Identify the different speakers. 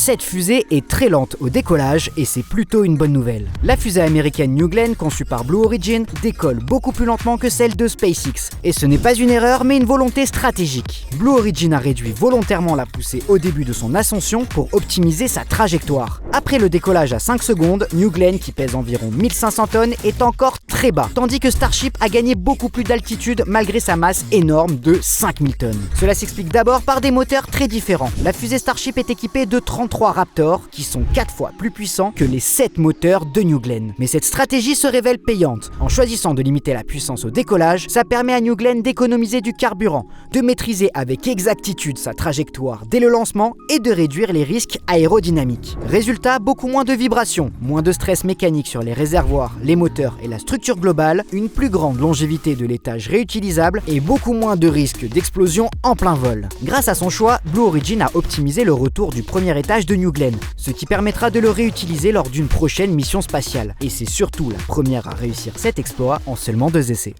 Speaker 1: cette fusée est très lente au décollage et c'est plutôt une bonne nouvelle. La fusée américaine New Glenn, conçue par Blue Origin, décolle beaucoup plus lentement que celle de SpaceX. Et ce n'est pas une erreur, mais une volonté stratégique. Blue Origin a réduit volontairement la poussée au début de son ascension pour optimiser sa trajectoire. Après le décollage à 5 secondes, New Glenn, qui pèse environ 1500 tonnes, est encore très bas, tandis que Starship a gagné beaucoup plus d'altitude malgré sa masse énorme de 5000 tonnes. Cela s'explique d'abord par des moteurs très différents. La fusée Starship est équipée de 33 Raptor, qui sont 4 fois plus puissants que les 7 moteurs de New Glenn. Mais cette stratégie se révèle payante. En choisissant de limiter la puissance au décollage, ça permet à New Glenn d'économiser du carburant, de maîtriser avec exactitude sa trajectoire dès le lancement et de réduire les risques aérodynamiques. Résultat, beaucoup moins de vibrations, moins de stress mécanique sur les réservoirs, les moteurs et la structure globale, une plus grande longévité de l'étage réutilisable et beaucoup moins de risques d'explosion en plein vol. Grâce à son choix, Blue Origin a optimisé le retour du premier étage de New Glenn, ce qui permettra de le réutiliser lors d'une prochaine mission spatiale. Et c'est surtout la première à réussir cet exploit en seulement 2 essais.